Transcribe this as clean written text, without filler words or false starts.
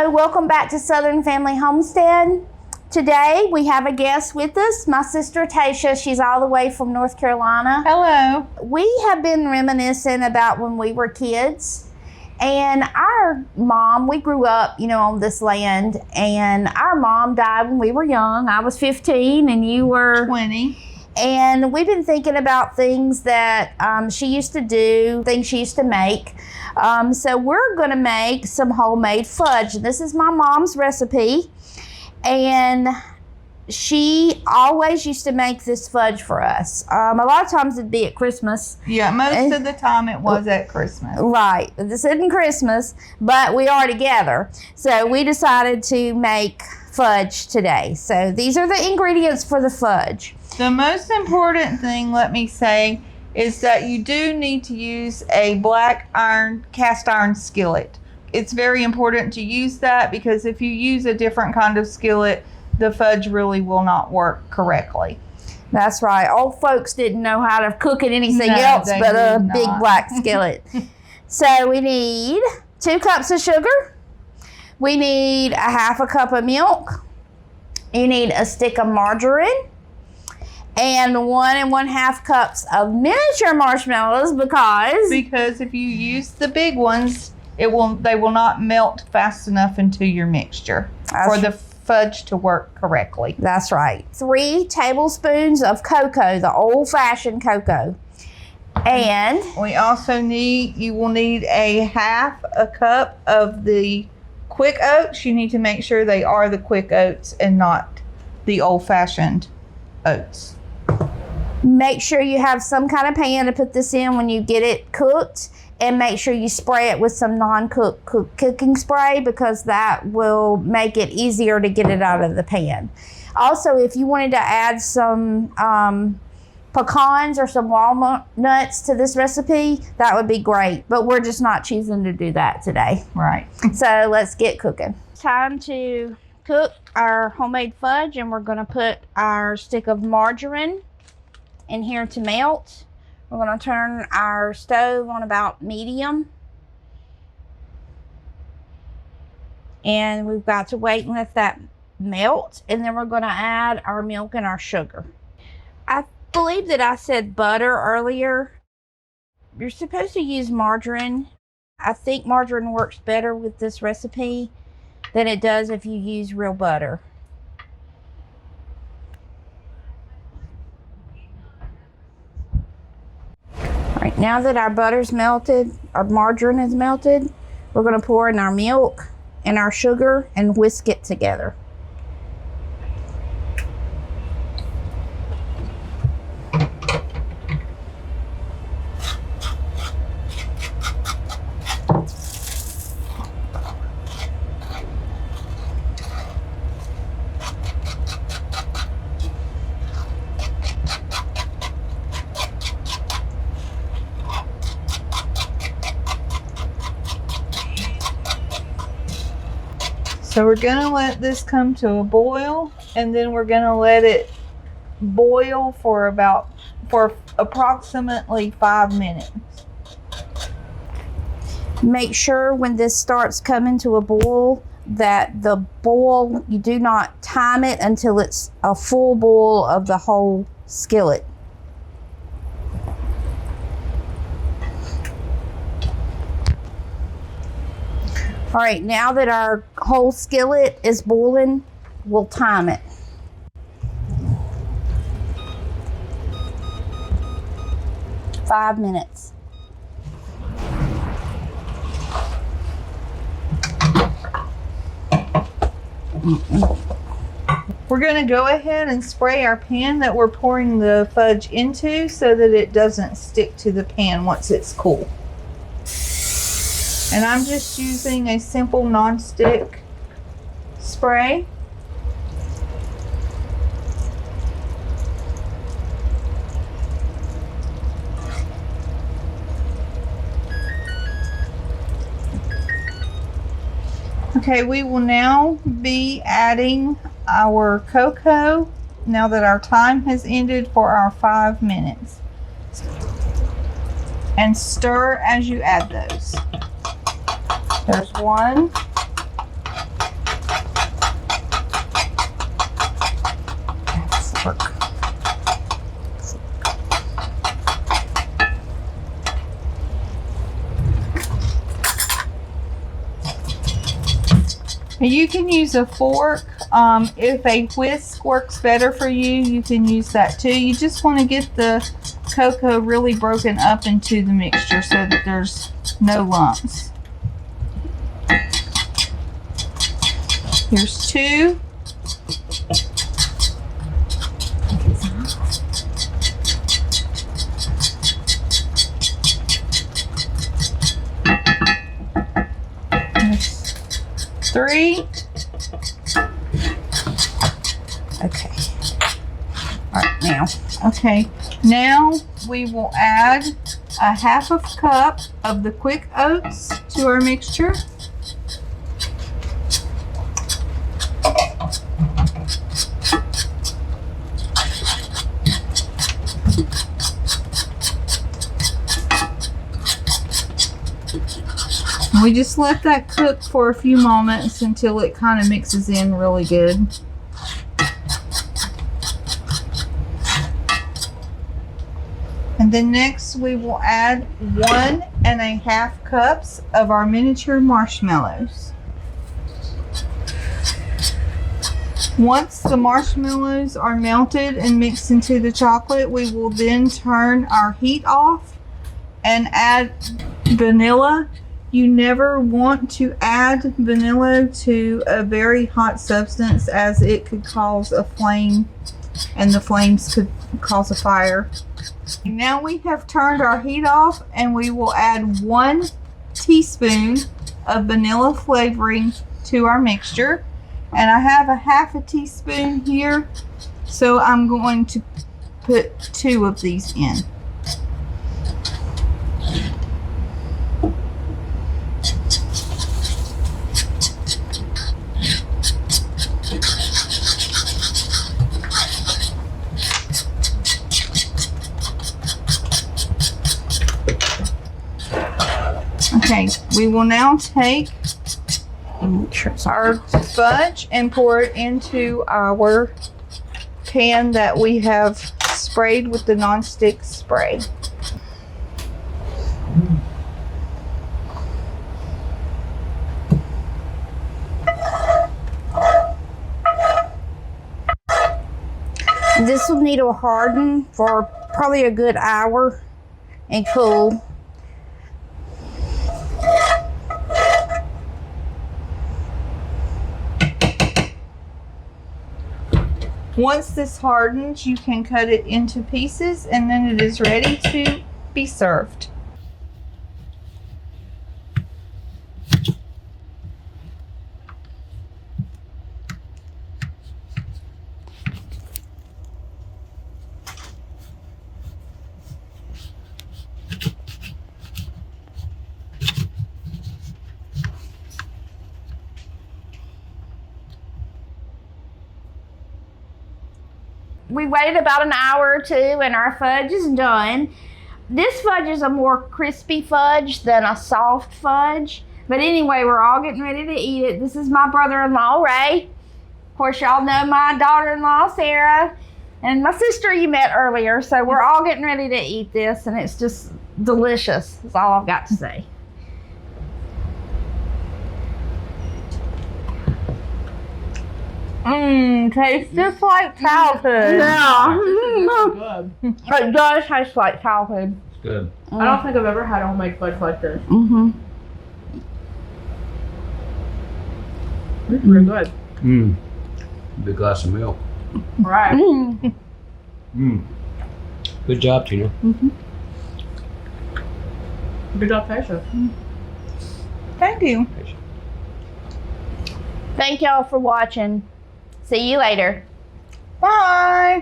Hello, welcome back to Southern Family Homestead. Today we have a guest with us, my sister Tasha. She's all the way from North Carolina. Hello. We have been reminiscing about when we were kids, and our mom, we grew up, on this land, and our mom died when we were young. I was 15 and you were 20. And we've been thinking about things that she used to do, things she used to make. So we're going to make some homemade fudge. This is my mom's recipe. And she always used to make this fudge for us. A lot of times it'd be at Christmas. Yeah, most of the time it was at Christmas. Right. This isn't Christmas, but we are together. So we decided to make fudge today. So these are the ingredients for the fudge. The most important thing, let me say, is that you do need to use a cast iron skillet. It's very important to use that because if you use a different kind of skillet, the fudge really will not work correctly. That's right. Old folks didn't know how to cook in anything else but a big black skillet. So we need 2 cups of sugar. We need a half a cup of milk. You need a stick of margarine. And 1 1/2 cups of miniature marshmallows because if you use the big ones, they will not melt fast enough into your mixture for the fudge to work correctly. That's right. 3 tablespoons of cocoa, the old-fashioned cocoa. And we also you will need a half a cup of the quick oats. You need to make sure they are the quick oats and not the old-fashioned oats. Make sure you have some kind of pan to put this in when you get it cooked, and make sure you spray it with some non-cooked cooking spray because that will make it easier to get it out of the pan. Also, if you wanted to add some pecans or some walnuts to this recipe, that would be great, but we're just not choosing to do that today. Right. So let's get cooking. Time to cook our homemade fudge, and we're going to put our stick of margarine in here to melt. We're going to turn our stove on about medium. And we've got to wait and let that melt. And then we're going to add our milk and our sugar. I believe that I said butter earlier. You're supposed to use margarine. I think margarine works better with this recipe than it does if you use real butter. Right, now that our butter's melted, our margarine is melted, we're going to pour in our milk and our sugar and whisk it together. So we're going to let this come to a boil, and then we're going to let it boil for approximately 5 minutes. Make sure when this starts coming to a boil that the boil, you do not time it until it's a full boil of the whole skillet. All right, now that our whole skillet is boiling, we'll time it. Five minutes. We're going to go ahead and spray our pan that we're pouring the fudge into so that it doesn't stick to the pan once it's cool. And I'm just using a simple non-stick spray. Okay, we will now be adding our cocoa now that our time has ended for our 5 minutes. And stir as you add those. There's 1, You can use a fork. If a whisk works better for you, you can use that too. You just want to get the cocoa really broken up into the mixture so that there's no lumps. Here's 2. There's 3. Okay. All right, now. Okay, now we will add a 1/2 cup of the quick oats to our mixture. We just let that cook for a few moments until it kind of mixes in really good. And then next we will add 1.5 cups of our miniature marshmallows. Once the marshmallows are melted and mixed into the chocolate, we will then turn our heat off and add vanilla. You never want to add vanilla to a very hot substance, as it could cause a flame, and the flames could cause a fire. Now we have turned our heat off, and we will add 1 teaspoon of vanilla flavoring to our mixture. And I have a 1/2 teaspoon here, so I'm going to put 2 of these in. Okay, we will now take our fudge and pour it into our pan that we have sprayed with the nonstick spray. This will need to harden for probably a good hour and cool. Once this hardens, you can cut it into pieces, and then it is ready to be served. We waited about an hour or 2 and our fudge is done. This fudge is a more crispy fudge than a soft fudge. But anyway, we're all getting ready to eat it. This is my brother-in-law, Ray. Of course, y'all know my daughter-in-law, Sarah. And my sister you met earlier. So we're all getting ready to eat this, and it's just delicious. That's all I've got to say. Tastes just like childhood. Yeah. Good. It does taste like childhood. It's good. Mm. I don't think I've ever had homemade fudge like this. Mm-hmm. It's really good. Big glass of milk. Right. Good job, Tina. Good job, Tasha. Thank you. Thank y'all for watching. See you later. Bye.